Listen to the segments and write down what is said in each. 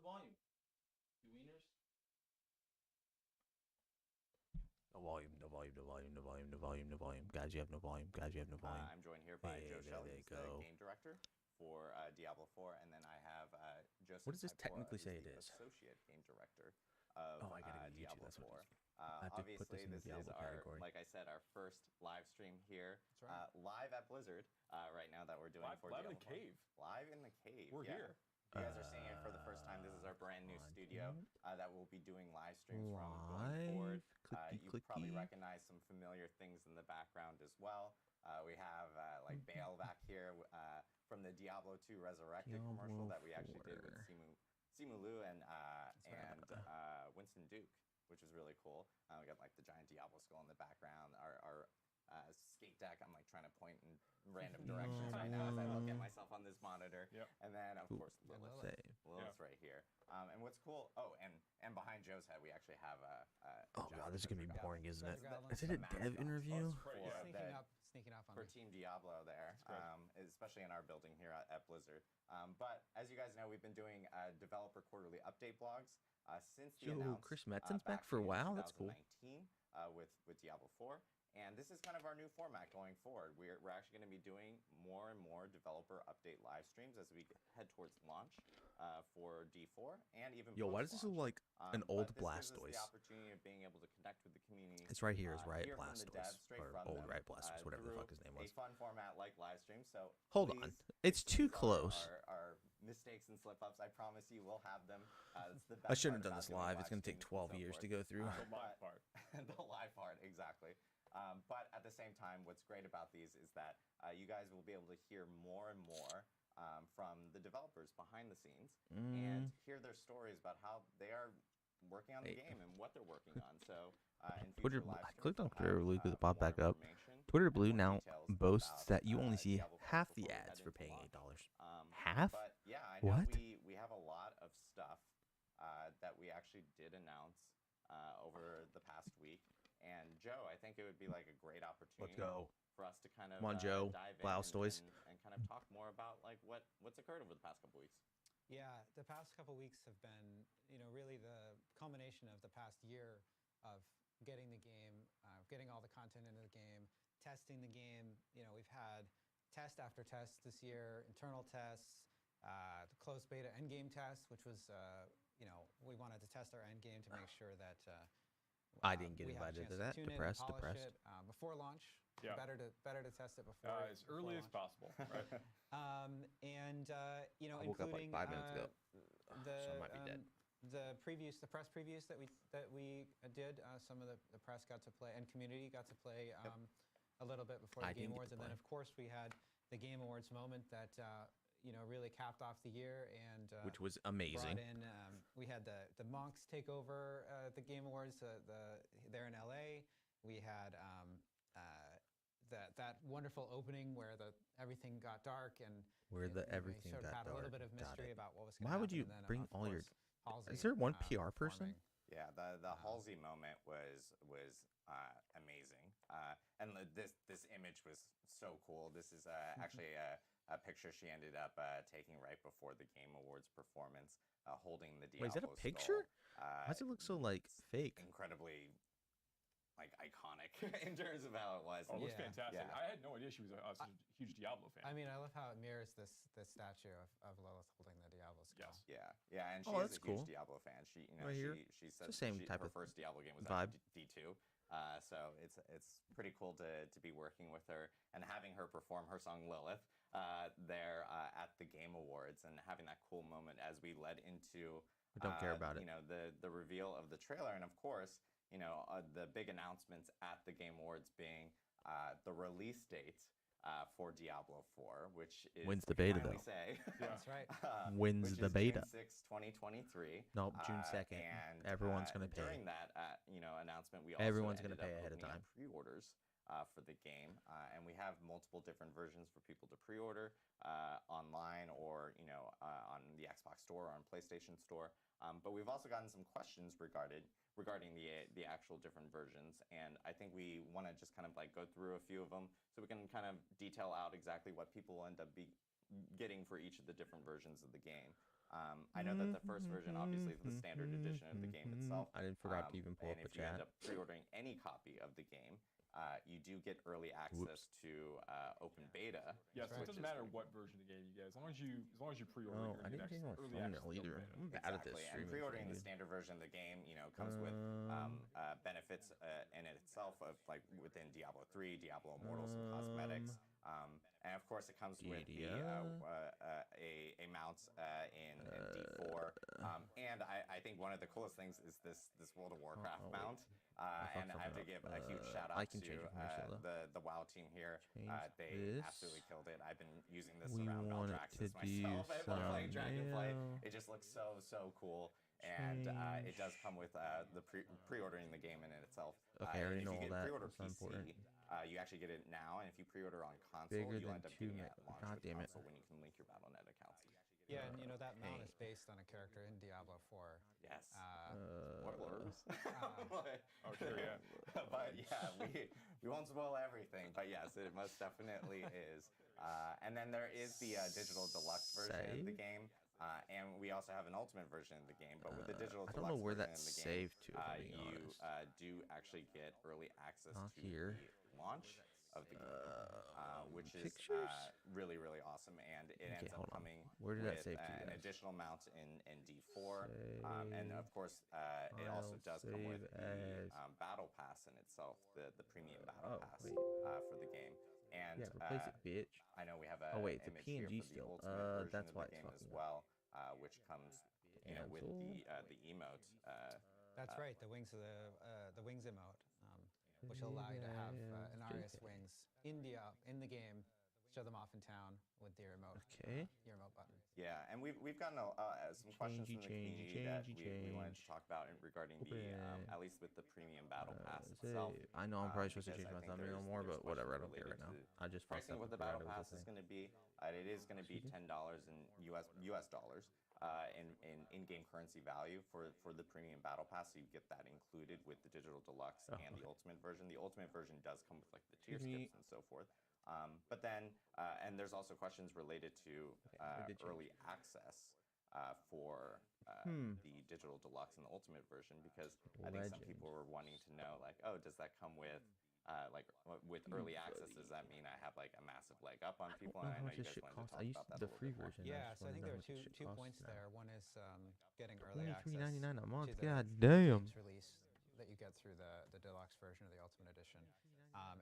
volume. You wieners? No volume, no volume, no volume, no volume, no volume, no volume. Guys, you have no volume. Guys, you have no volume. I'm joined here by Joe Hey, Shelley, there who's they the go. game director for Diablo 4, and then I have Joseph. What does this Hypora, technically who's say it the is? Associate game director of Oh, I gotta go to YouTube. Diablo That's what 4. it is. I have to put this Obviously, in the this is Diablo our, category. like I said, our first live stream here, That's right. live at Blizzard right now that we're doing Live, for live Diablo in the 4. cave. Live in the cave. We're yeah. here. You guys are seeing it for the first time. This is our brand new studio that we'll be doing live streams from going forward. You probably recognize some familiar things in the background as well. We have like Bale back here from the Diablo 2 Resurrected commercial that we actually did with Simu Liu and Winston Duke, which was really cool. We got like the giant Diablo skull in the background. Our skate deck, I'm like trying to point in random directions right now as I look at myself on this monitor. Yep. And then of course Lilith. Lilith's Yep. right here. And what's cool? Oh, and behind Joe's head we actually have Oh god, this is gonna be boring, isn't it? Goblin. Is it a dev interview? Sneaking up on for me. Team Diablo there, especially in our building here at Blizzard. But as you guys know, we've been doing developer quarterly update blogs since the Yo, announced Chris Metzen's back back for a in while. That's cool. 2019 with Diablo 4. And this is kind of our new format going forward. We're actually going to be doing more and more developer update live streams as we head towards launch for D4 and even Yo, why does this look like an old Blastoise? Blastoise? The opportunity of being able to connect with the community. It's right here. Is Riot hear from the Blastoise devs straight or from old them, Riot Blastoise, whatever the through fuck his name was. A fun format like live stream. So Hold on, it's too close. Our mistakes and slip ups, I promise you, we'll have them. It's the I best shouldn't have part done this about doing live. It's gonna take streams 12 and so years forth. to go through. The live part. The live part, exactly. But at the same time, what's great about these is that you guys will be able to hear more and more from the developers behind the scenes and hear their stories about how they are working on the game and what they're working on. So in Twitter. future live I streams, clicked on we'll Twitter have, Blue because it popped more back up. information Twitter and Blue more now details boasts about, that you only see Diablo 4 half the before we ads head for into paying launch. $8. Half? But yeah, I know What? we have a lot of stuff that we actually did announce over the past week. And Joe, I think it would be like a great opportunity for us to kind of Come on, Joe. dive in Blastoise. and kind of talk more about like what's occurred over the past couple weeks. Yeah, the past couple weeks have been, really the culmination of the past year of getting the game, getting all the content into the game, testing the game. We've had test after test this year, internal tests, the closed beta endgame test, which was, we wanted to test our endgame to make sure that I didn't get we have a invited to chance that. tune it and Depressed. polish it, before launch. Yeah. Better to test it before As early as before launch. possible, right? I woke up like including 5 minutes ago. the So I might be dead. the press previews that we did. Some of the press got to play and community got to play a little bit before I the Game didn't get Awards, to and then play. of course we had the Game Awards moment that really capped off the year and Which was amazing. brought in. We had the monks take over the Game Awards. There in LA, we had that wonderful opening where everything got dark and Where we everything sort of got had a little dark. bit of Got mystery it. about what was going to Why happen. would you and then, bring of all your? course, Halsey, Is there one PR person? performing. Yeah, the Halsey moment was amazing, and this image was so cool. This is actually a picture she ended up taking right before the Game Awards performance, holding the Diablo Wait, is that a picture? skull. Why does it look so like fake? Incredibly like iconic in terms of how it was. Oh, it looks Yeah. fantastic. Yeah. I had no idea she was such a huge Diablo fan. I mean, I love how it mirrors this statue of Lilith holding the Diablo skull. Yes. Yeah, and Oh, she's that's a huge cool. Diablo fan. She, Right here. she said the same type her of first Diablo game was vibe. actually D2. So it's pretty cool to be working with her and having her perform her song Lilith there at the Game Awards and having that cool moment as we led into I don't care about it. The reveal of the trailer, and of course the big announcements at the Game Awards being the release date for Diablo 4, which is When's the beta, finally though? say That's right. When's which the is beta? June 6, 2023. Nope, June 2nd. And Everyone's gonna pay. During that announcement, we also Everyone's gonna ended up pay ahead of opening up time. pre-orders for the game, and we have multiple different versions for people to pre-order online or on the Xbox Store or on PlayStation Store. But we've also gotten some questions regarding the actual different versions, and I think we want to just kind of like go through a few of them so we can kind of detail out exactly what people will end up getting for each of the different versions of the game. I know that the first version obviously is the standard edition of the game itself. I didn't forgot to even pull and up if the you end chat. up pre-ordering any copy of the game, you do get early access to open beta. Yeah, so right. it doesn't matter what version of the game you get, as long as you pre-order. Oh, you're I gonna didn't get change my early thumbnail access to either. open beta. I'm bad at this Exactly, and streaming pre-ordering thing, the dude. standard version of the game, comes with benefits in itself of like within Diablo 3, Diablo Immortal, some cosmetics, and of course it comes with a mount in D4. And I think one of the coolest things is this World of Warcraft mount. And I have to give a huge shout out to the WoW team here. They absolutely killed it. I've been using this around Valdraxxus myself. I've been playing Dragonflight. It just looks so cool. And it does come with the pre-ordering the game in itself. Okay, I already know all that. Pre-order That's PC, important. you actually get it now, and if you pre-order on console, Bigger you'll than end up 2 getting it meg. at launch God with damn it. console when you can link your Battle.net accounts. Yeah, and that mount is based on a character in Diablo 4. Yes. Spoilers. Oh, sure, yeah. But yeah, we won't spoil everything. But yes, it most definitely is. And then there is the digital deluxe version of the game. And we also have an ultimate version of the game. But with the digital deluxe I don't know where version that's of the game, saved to, if I'm being you honest. do actually get early access Not to here. the launch of the game, which is really awesome. And it ends up coming Where did that with save to, an guys? additional mount in D4, and of course it also does come with the battle pass in itself, the premium battle pass for the game. And yeah, replace it, bitch. I know we have a it's a image here PNG for the still. ultimate version That's of why the it's game as fucking well, which comes with the emote. That's right, the wings emote, which will allow you to have Inarius wings in the game, show them off in town with your emote. Okay. Your emote button. Yeah, and we've gotten some questions from the community that we wanted to talk about regarding the at least with the premium battle pass itself. I know I'm probably supposed to because change I my think thumbnail there's more, but whatever. I don't care related right now. to I just fucked pricing up what the battle pass is going to be. It is going to be $10 in US dollars in-game currency value for the premium battle pass. So you get that included with the digital deluxe and the ultimate version. The ultimate version does come with like the tier skips and so forth. But then, and there's also questions related to early access for the digital deluxe and the ultimate version, because I think some people were wanting to know, like, oh, does that come with with early access? Does that mean I have like a massive leg up on people? And I know you guys wanted to talk about that a little bit more. Yeah, so I think there are two points there. One is getting early access $23.99 a month. to God the damn. game's release that you get through the deluxe version or the ultimate edition.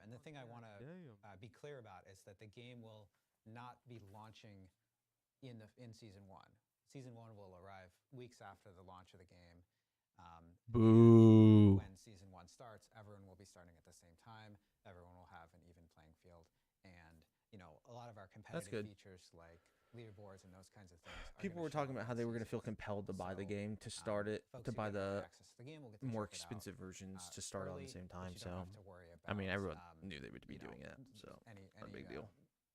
And the thing I want to be clear about is that the game will not be launching in season 1. Season 1 will arrive weeks after the launch of the game. Boo. When season 1 starts, everyone will be starting at the same time. Everyone will have an even playing field, and a lot of our competitive features like leaderboards and those kinds of things. People were talking about how they were going to feel compelled to buy the game to start it, to buy the more expensive versions to start on the same time. So, I mean, everyone knew they would be doing that. So, not a big deal.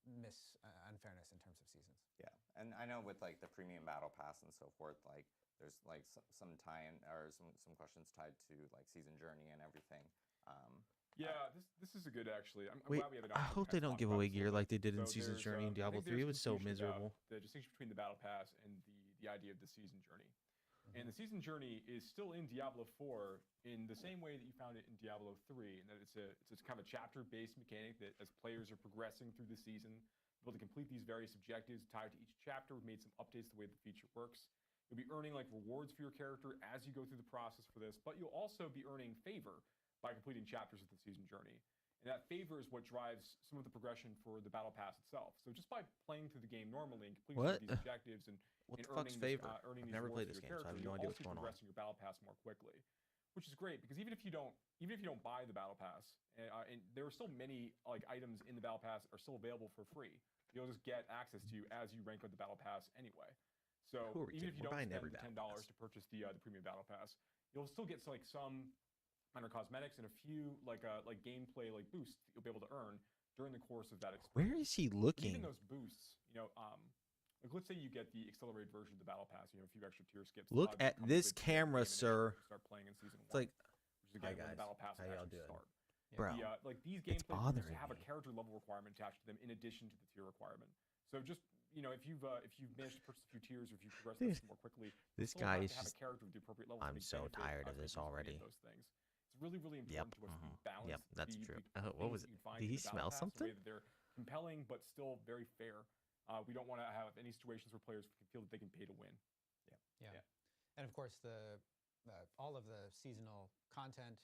Unfairness in terms of seasons. Yeah, and I know with like the premium battle pass and so forth, like there's like some tie-in or some questions tied to like season journey and everything. Yeah, this is a good actually. I'm Wait, glad we have an I hope they don't give away gear like they did in Season's Journey in Diablo 3. It was so miserable. The distinction between the battle pass and the idea of the season journey. And the season journey is still in Diablo 4 in the same way that you found it in Diablo 3, and that it's kind of a chapter-based mechanic that as players are progressing through the season, able to complete these various objectives tied to each chapter. We've made some updates to the way the feature works. You'll be earning like rewards for your character as you go through the process for this, but you'll also be earning favor by completing chapters of the season journey. And that favor is what drives some of the progression for the battle pass itself. So just by playing through the game normally and completing these objectives and what the fuck's favor? Earning I've never played this game, so I have no idea what's going on. Progressing your battle pass more quickly, which is great because even if you don't buy the battle pass, and there are still many like items in the battle pass that are still available for free. You'll just get access to as you rank up the battle pass anyway. So even if you don't spend the $10 to purchase the premium battle pass, you'll still get some minor cosmetics and a few like gameplay like boosts that you'll be able to earn during the course of that experience. Where is he looking? Even those boosts, like let's say you get the accelerated version of the battle pass, a few extra tier skips. Look at this camera, sir. Start playing in season 1. It's like, which is again when the battle pass how y'all doing? Start. Bro, like these gameplay boosts have a character level requirement attached to them in addition to the tier requirement. So just if you've managed to purchase a few tiers, or if you progress this more quickly, this still guy have is to have just. a character with the appropriate level. I'm so tired of this already. Those things. It's really, really important to us to be balanced. Yep, that's true. What was it? Did he smell something? The way that they're compelling, but still very fair. We don't want to have any situations where players feel that they can pay to win. Yeah. And of course, all of the seasonal content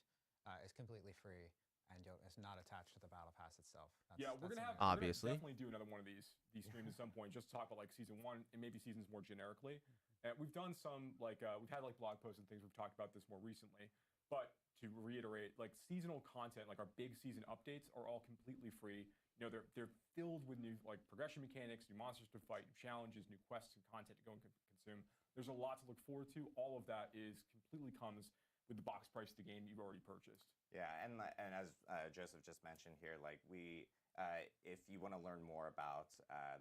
is completely free, and it's not attached to the battle pass itself. We're gonna obviously definitely do another one of these streams at some point, just to talk about like season 1 and maybe seasons more generically. We've done some we've had like blog posts and things. We've talked about this more recently, but to reiterate, like seasonal content, like our big season updates, are all completely free. They're filled with new like progression mechanics, new monsters to fight, new challenges, new quests and content to go and consume. There's a lot to look forward to. All of that completely comes with the box price of the game you've already purchased. Yeah, and as Joseph just mentioned here, like if you want to learn more about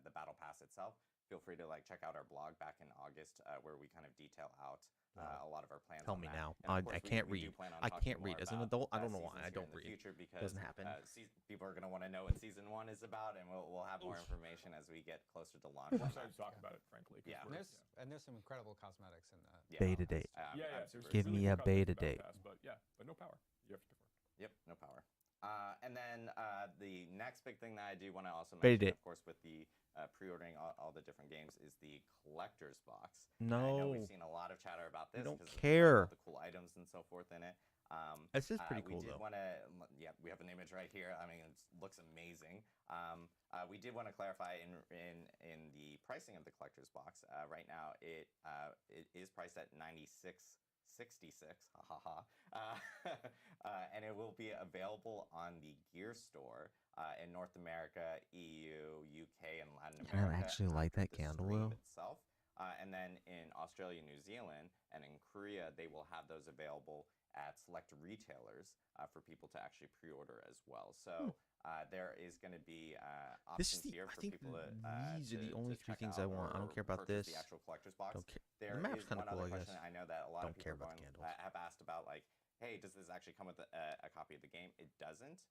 the Battle Pass itself, feel free to check out our blog back in August where we kind of detail out a lot of our plans. Tell me that. now. I can't read. I can't read as an adult. I don't know why I don't read. Because doesn't happen. People are going to want to know what season 1 is about, and we'll have more information as we get closer to launch. We're excited to talk about it, frankly. Yeah, and there's some incredible cosmetics in the beta date. Give really me a beta date. But no power. You have to defer. Yep, no power. And then the next big thing that I do want to also Beta mention, date. of course, with the pre-ordering all the different games, is the collector's box. No. I know we've seen a lot of chatter about this. I don't because care. of the cool items and so forth in it. This is pretty cool, we did though. we have an image right here. I mean, it looks amazing. We did want to clarify in the pricing of the collector's box. Right now, it is priced at $96.66, and it will be available on the Gear Store in North America, EU, UK, and Latin America. I actually like that the candle stream though. itself. And then in Australia, New Zealand, and in Korea, they will have those available at select retailers for people to actually pre-order as well. So there is going to be options here for people to. These are the only three check things I out want. I don't or care about purchase this. The actual collector's box. Don't care. There The map's is kind one of cool, other I guess. question I know that a lot Don't of people care about the candles. have asked about, hey, does this actually come with a copy of the game? It doesn't.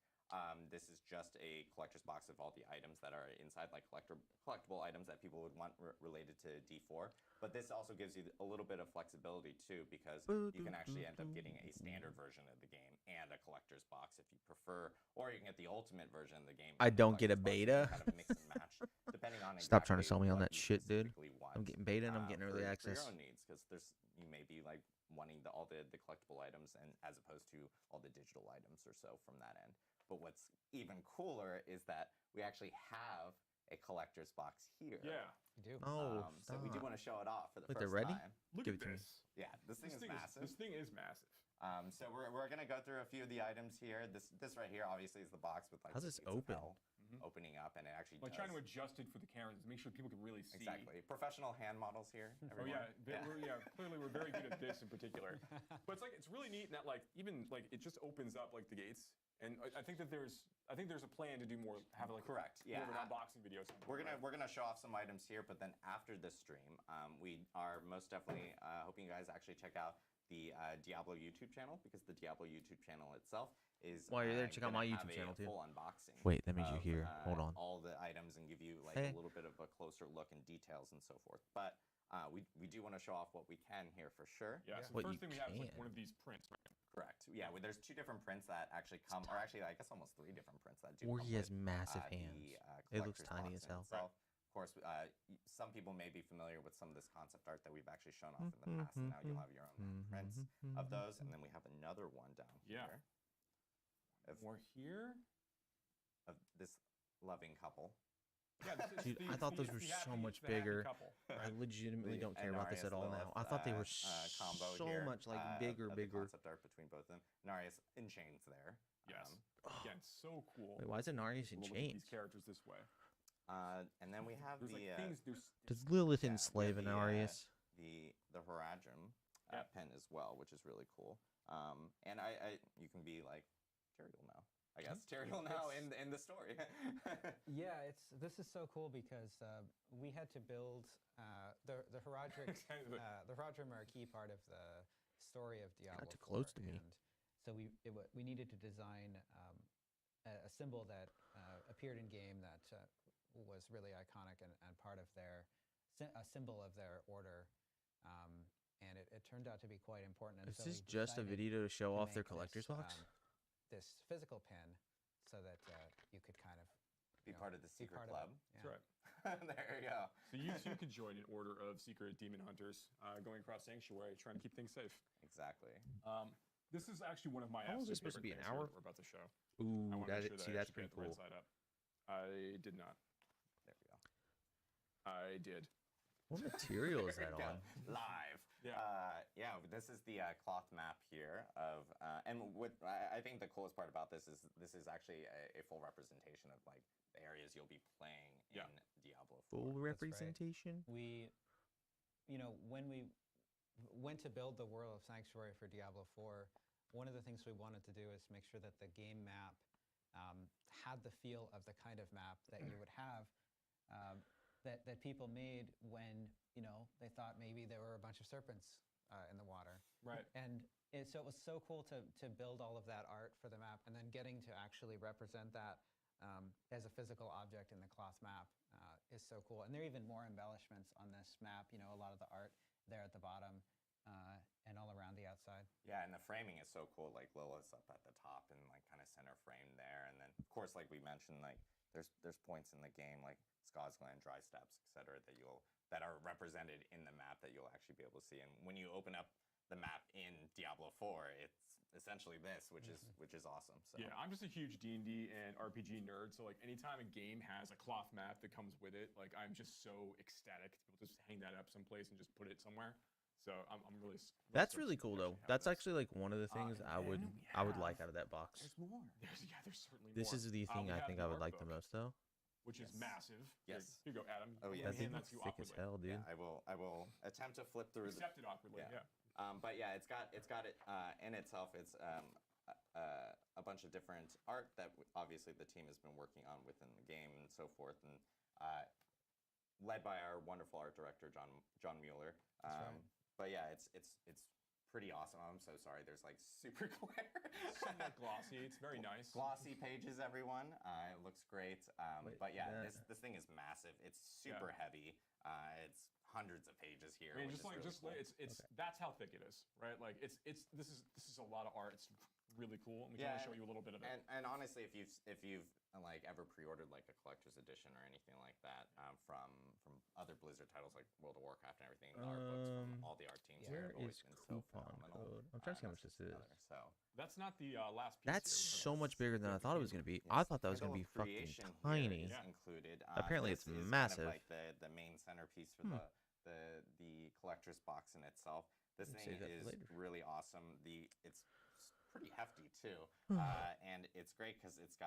This is just a collector's box of all the items that are inside, like collectible items that people would want related to D4. But this also gives you a little bit of flexibility too, because you can actually end up getting a standard version of the game and a collector's box if you prefer, or you can get the ultimate version of the game. I don't get a beta. Kind of mix and match, depending on Stop trying to exactly sell me on what that you shit, dude. specifically want, I'm getting beta and I'm getting early for access. your own needs, because you may be wanting all the collectible items, and as opposed to all the digital items or so from that end. But what's even cooler is that we actually have a collector's box here. Yeah. We do. Oh, So we do want to show it off for the Wait, first they're ready? time. Look Give at it to me. this. Yeah, this thing is massive. This thing is massive. So we're gonna go through a few of the items here. This right here obviously is the box with How's the this gates of open? hell opening up, and it actually Like does. trying to adjust it for the cameras to make sure people can really see. Exactly. Professional hand models here. Oh Everyone. clearly we're very good at this in particular. But it's really neat in that even it just opens up the gates, and I think that there's a plan to do more, have Correct. Yeah. more of an unboxing video. We're gonna show off some items here, but then after this stream, we are most definitely hoping you guys actually check out the Diablo YouTube channel, because the Diablo YouTube channel itself is. While you're there, check out my gonna YouTube have channel, a too. Full unboxing. Wait, that means you of, hear. Hold on. All the items and give you Hey. a little bit of a closer look and details and so forth. But we do want to show off what we can here for sure. Yeah. So What the first you thing we have is can. one of these prints. Right? Correct. Yeah. There's 2 different prints that actually come, or actually I guess almost 3 different prints that do. Or come he has with, massive the, hands. It looks collector's tiny box as hell. in itself. Of course, some people may be familiar with some of this concept art that we've actually shown off in the past, and now you'll have your own prints of those. And then we have another one down Yeah. here More here. of this loving couple. Yeah. Dude, I thought those were so much bigger. I legitimately don't care about this at all now. I thought they were combo so here, much bigger. of the concept art between both of them. Narius in chains there. Yes. Again, so cool. Wait, why is it Narius in We'll look at chains? these characters this way. And then we have There's the things. There's Does Lilith yeah, enslave we an have Arius? the Haradrim Yeah. pen as well, which is really cool. And you can be like Tyrael now. I guess Tyrael now in the story. Yeah, this is so cool because we had to build the Haradrim. The Haradrim are a key part of the story of Diablo. too close 4, to me. and so we needed to design a symbol that appeared in game that was really iconic and part of a symbol of their order. And it turned out to be quite important. And Is so this we just a decided video to show to off their make collector's this, box? This physical pin, so that you could kind of Be part of the secret club. That's right. There you go. So you too could join an order of secret demon hunters going across Sanctuary, trying to keep things safe. Exactly. This is actually one of my How long is absolute this supposed to be, favorite an things hour? here that we're about to show. Ooh, I want to make sure that I that's actually pretty get the cool. right side up. I did not. There we go. I did. What material is that Go. on? Live. Yeah. Yeah. This is the cloth map here of, and what I think the coolest part about this is actually a full representation of like the areas you'll be playing in Diablo 4. Full right. representation? we, when we went to build the world of Sanctuary for Diablo 4, one of the things we wanted to do is make sure that the game map had the feel of the kind of map that you would have that people made when they thought maybe there were a bunch of serpents in the water. Right. And so it was so cool to build all of that art for the map, and then getting to actually represent that as a physical object in the cloth map is so cool. And there are even more embellishments on this map. A lot of the art there at the bottom and all around the outside. Yeah, and the framing is so cool. Like Lilith's up at the top and like kind of center frame there, and then of course, like we mentioned, like there's points in the game like Skarsgård, Dry Steps, etc. that are represented in the map that you'll actually be able to see. And when you open up the map in Diablo 4, it's essentially this, which is awesome. So Yeah, I'm just a huge D&D and RPG nerd, so like anytime a game has a cloth map that comes with it, like I'm just so ecstatic to be able to just hang that up someplace and just put it somewhere. So I'm really. That's stoked really to cool actually though. have That's this. actually like one of the things and I would then we like have- out of that box. there's more. There's certainly This more. is the thing We I have think the I would art like the book, most though. which is Yes. massive. Yes. Here you go, Adam. Oh, Let yeah. me That thing hand looks to you thick as awkwardly. hell, dude. Yeah, I will attempt to flip through the. Accept it awkwardly. Yeah. Yeah. But yeah, it's got it in itself. It's a bunch of different art that obviously the team has been working on within the game and so forth, and led by our wonderful art director John Mueller. right. But yeah, it's pretty awesome. I'm so sorry. There's like super glare. Somewhat glossy. It's very nice. Glossy pages, everyone. It looks great. Wait, But yeah, that- this thing is massive. It's super heavy. It's hundreds of pages here. I mean, which is really cool. it's that's how thick it is, right? Like this is a lot of art. It's really cool, and we Yeah, can only show you a little bit of it. And honestly, if you've like ever pre-ordered like a collector's edition or anything like that from other Blizzard titles like World of Warcraft and everything, the art books from all the art teams Where have always is been so coupon phenomenal. code? I'm trying to see how much That's this just is. another, So That's not the last piece. That's here. so much bigger than I thought it was gonna be. I thought that was gonna be Candle of fucking Creation here tiny. is Yeah. included. Apparently this it's is massive. Kind of like the main centerpiece for the collector's box in itself. This I'll thing save that for is later. really awesome. It's pretty hefty too, and it's great because it's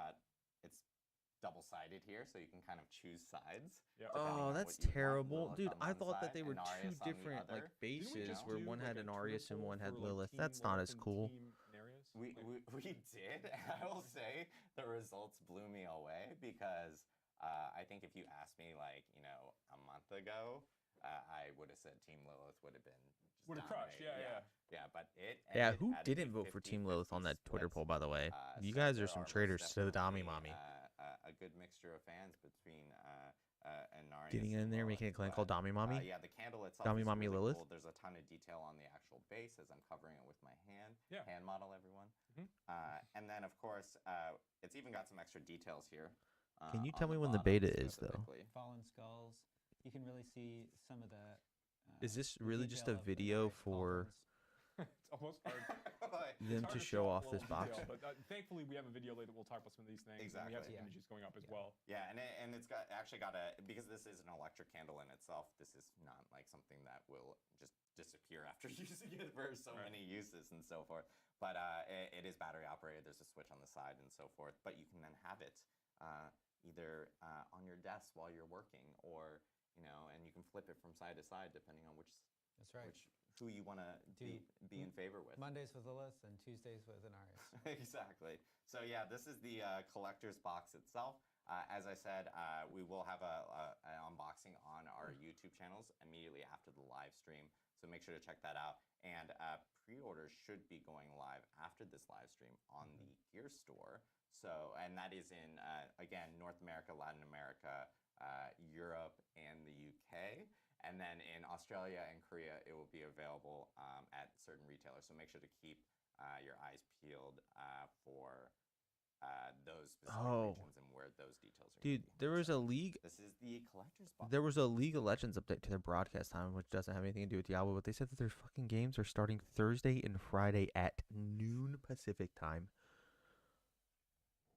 double-sided here, so you can kind of choose sides. Yeah. depending Oh, on that's what you want. terrible, Lilith dude. on I one thought that side they were and two Arius on the different like other. Didn't we bases just where do, one like, had a an Arius and triple one had for, like, Lilith. Team That's not Lilith as and cool. Team Nereus? We did. I will say the results blew me away because I think if you asked me like a month ago, I would have said Team Lilith would have been just Would have crushed. dominated. Yeah. But it Yeah, ended who at a didn't vote for 50-50 Team Lilith on that Twitter split. poll, by the way? You So guys there are some most traitors to the Dami definitely, Mommy. A good mixture of fans between Anarius Getting and in there, Lilith, making a clan but, called Dami Mommy. yeah, the candle itself Dami is Mommy really Lilith? cool. There's a ton of detail on the actual base as I'm covering it with my hand. Yeah. Hand model, everyone. Mhm. And then, of course, it's even got some extra details here. Can you on tell me when the bottom beta is, though? specifically. Fallen skulls. You can really see some of the. Is this the really just detail a of the video various for cauldrons. It's almost hard. Like, them It's to hard show off off level this box? detail, but thankfully we have a video later. We'll talk about some of these things. And we have some Exactly. Yeah. images going up as Yeah. well. Yeah, and it's actually got because this is an electric candle in itself. This is not like something that will just disappear after using it for so Right. many uses and so forth. But it is battery operated. There's a switch on the side and so forth. But you can then have it either on your desk while you're working, or and you can flip it from side to side depending on That's right. who you want to be in favor with. Mondays with Lilith and Tuesdays with Anarius. Exactly. So yeah, this is the collector's box itself. As I said, we will have an unboxing on our YouTube channels immediately after the live stream. So make sure to check that out. And pre-orders should be going live after this live stream on the Gear Store. So, and that is in again North America, Latin America, Europe and the UK. And then in Australia and Korea, it will be available at certain retailers. So make sure to keep your eyes peeled for those specific regions and where those details are. Dude, there was a League. This is the collector's box. There was a League of Legends update to their broadcast time, which doesn't have anything to do with Diablo, but they said that their fucking games are starting Thursday and Friday at noon Pacific time.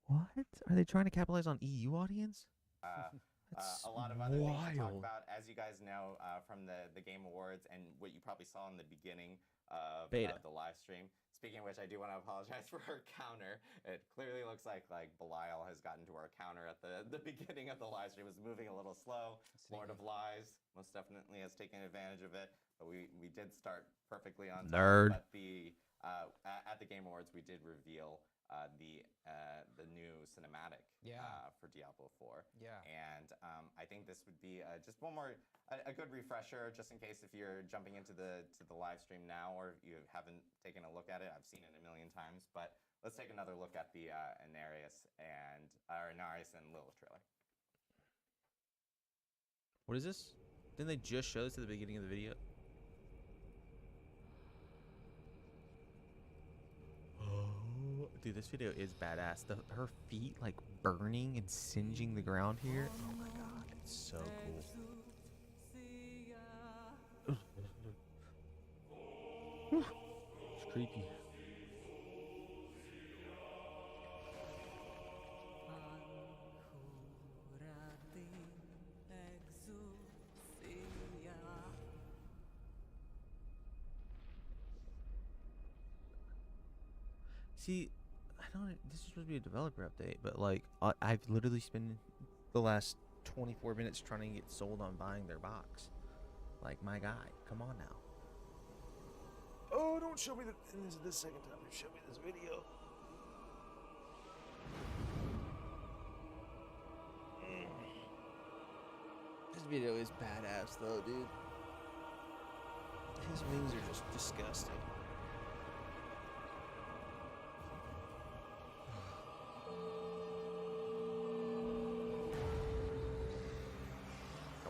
What? Are they trying to capitalize on EU audience? A lot of other things to talk about, as you guys know from the Game Awards and what you probably saw in the beginning of the live stream. Speaking of which, I do want to apologize for our counter. It clearly looks like Belial has gotten to our counter at the beginning of the live stream. It was moving a little slow. Lord of Lies most definitely has taken advantage of it, but we did start perfectly on time. Nerd. But at the Game Awards, we did reveal the new cinematic for Diablo 4. Yeah. And I think this would be just one more a good refresher, just in case if you're jumping into the live stream now or if you haven't taken a look at it. I've seen it a million times, but let's take another look at the Inarius and Lilith trailer. What is this? Didn't they just show this at the beginning of the video? Dude, this video is badass. Her feet like burning and singeing the ground here. Oh my god, it's so cool. It's creepy. See, this is supposed to be a developer update, but like I've literally spent the last 24 minutes trying to get sold on buying their box. Like, my guy, come on now. Oh, don't show me this is the second time you showed me this video. This video is badass though, dude. His wings are just disgusting.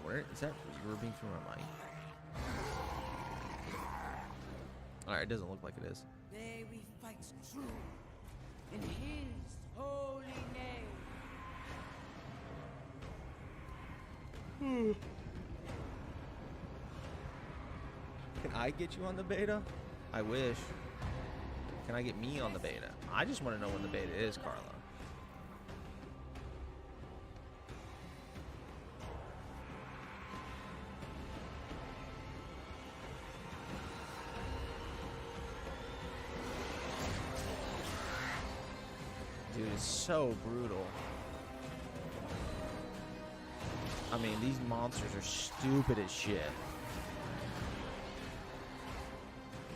Where is that reverbing through my mic? Alright, it doesn't look like it is. May we fight true in his holy name. Can I get you on the beta? I wish. Can I get me on the beta? I just want to know when the beta is, Carla. Dude, it's so brutal. I mean, these monsters are stupid as shit.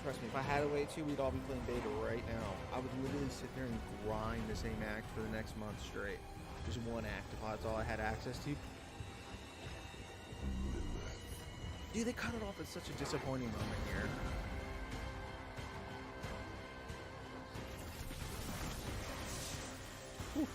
Trust me, if I had a way to, we'd all be playing beta right now. I would literally sit there and grind the same act for the next month straight. Just one act if that's all I had access to. Dude, they cut it off at such a disappointing moment here. Whew.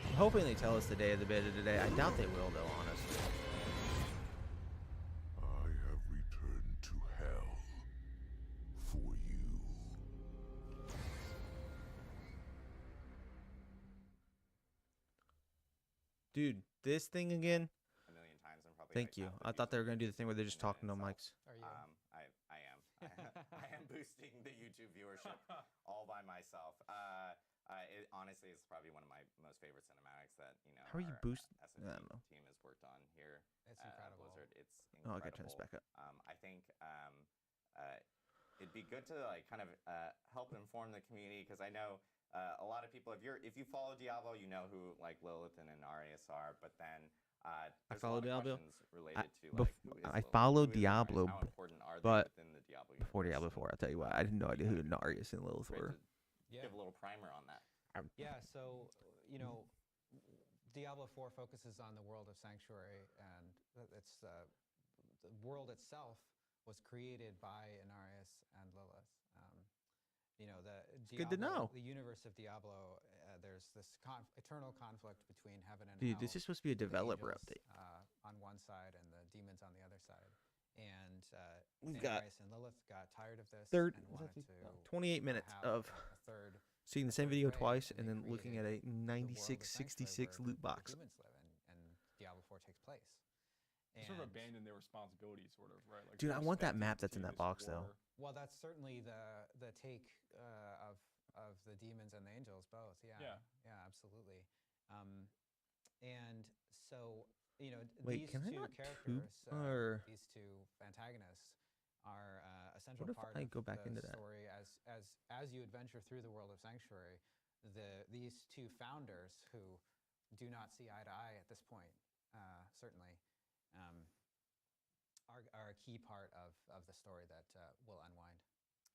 I'm hoping they tell us the day of the beta today. I doubt they will, though, honestly. I have returned to hell for you. Dude, this thing again. A million times. I'm probably Thank you. I thought they were going to do the thing where they're just talking to mics. Are you? I am. I am boosting the YouTube viewership all by myself. It honestly is probably one of my most favorite cinematics that How are you boosting? SFG I don't know. team has worked on here. It's incredible. Blizzard. It's incredible. Oh, I gotta turn this back up. I think it'd be good to kind of help inform the community, because I know a lot of people, if you follow Diablo, you know who Lilith and Inarius are, but then I follow Diablo. Related to who is I Lilith, followed who is Inarius, Diablo, how important are they but within the Diablo before universe? Diablo 4, I'll tell you what, I had no idea who Inarius and Lilith Great were. to give a little primer on that. Yeah, so, Diablo 4 focuses on the world of Sanctuary, and it's the world itself was created by Inarius and Lilith. Good to know. The universe of Diablo, there's this eternal conflict between heaven and Dude, hell. this is supposed to be a the developer angels, update. On one side and the demons on the other side. And We've got Inarius and Lilith got tired of this third, and wanted to 28 minutes have of a third seeing the same third video way, twice and and they then looking at created a the world of 9666 Sanctuary loot where box. the humans live and Diablo 4 takes place. Sort of And- abandon their responsibility, sort of, right? Like, Dude, I they're want that expected map that's in to that box, though. explore- Well, that's certainly the take of the demons and the angels both. Yeah. Yeah, absolutely. And so Wait, these can I two not characters, or- these two antagonists, are essential What if part I of go back the into that? story as you adventure through the world of Sanctuary. These two founders who do not see eye to eye at this point, certainly. Are a key part of the story that will unwind.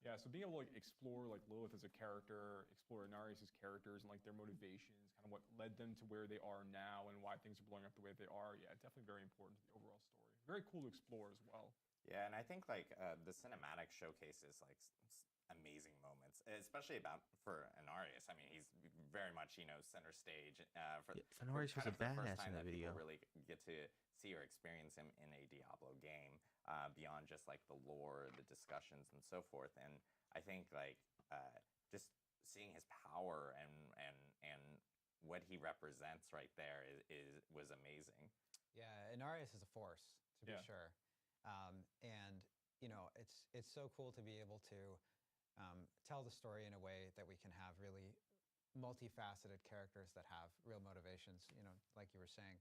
Yeah, so being able to like explore like Lilith as a character, explore Inarius' characters and like their motivations, kind of what led them to where they are now and why things are blowing up the way they are. Yeah, definitely very important to the overall story. Very cool to explore as well. Yeah, and I think like the cinematic showcases like amazing moments, especially for Inarius. I mean, he's very much center stage. Inarius was a the first badass time in that that video. people really get to see or experience him in a Diablo game, beyond just like the lore, the discussions, and so forth. And I think like just seeing his power and what he represents right there was amazing. Yeah, Inarius is a force, to be Yeah. sure. And it's so cool to be able to tell the story in a way that we can have really multifaceted characters that have real motivations, like you were saying,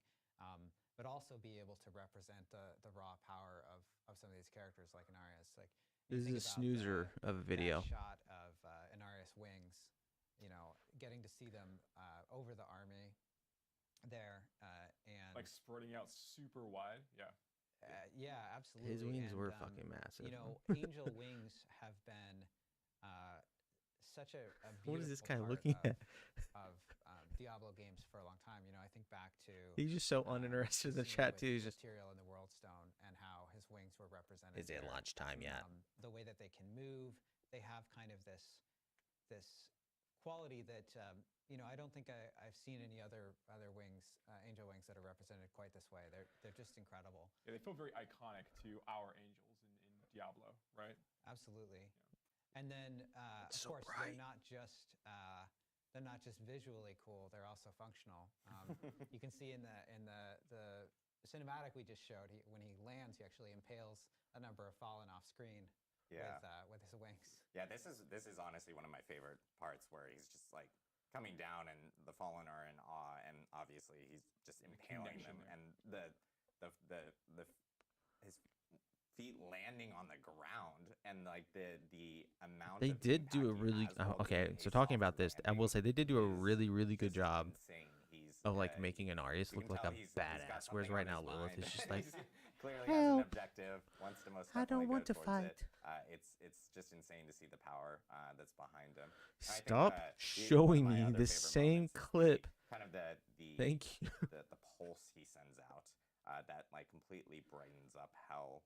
but also be able to represent the raw power of some of these characters like Inarius. Like This is a snoozer of a video. That shot of Inarius' wings, getting to see them over the army there, and Like spreading out super wide. Yeah. yeah, absolutely. His wings And, were fucking massive. Angel wings have been such a beautiful What is this guy part looking of, at? of Diablo games for a long time. I think back to He's just so uninterested in the scene chat with too. He's just Material in the World Stone and how his wings were represented. Is it there. lunchtime yet? The way that they can move, they have kind of this quality that I don't think I've seen any other wings, angel wings, that are represented quite this way. They're just incredible. Yeah, they feel very iconic to our angels in Diablo, right? Absolutely. And then, of so course, bright. they're not just visually cool; they're also functional. You can see in the cinematic we just showed, when he lands, he actually impales a number of fallen off screen. Yeah. With his wings. Yeah, this is honestly one of my favorite parts, where he's just like coming down and the fallen are in awe, and obviously he's just impaling them, there. and his feet landing on the ground, and like the amount They of did do a impact he really has while okay. doing So a talking soft about this, I will landing say they did do a is really good just job insane. He's of like making Inarius you look can like tell a he's got badass. Whereas something right on now his Lilith mind. is just like, clearly has an "Help. objective, wants to most I don't definitely want go to towards fight." it. It's just insane to see the power that's behind him. And I think, Stop one of showing my me other the favorite same moments is clip. kind of the Thank you. the pulse he sends out that like completely brightens up hell.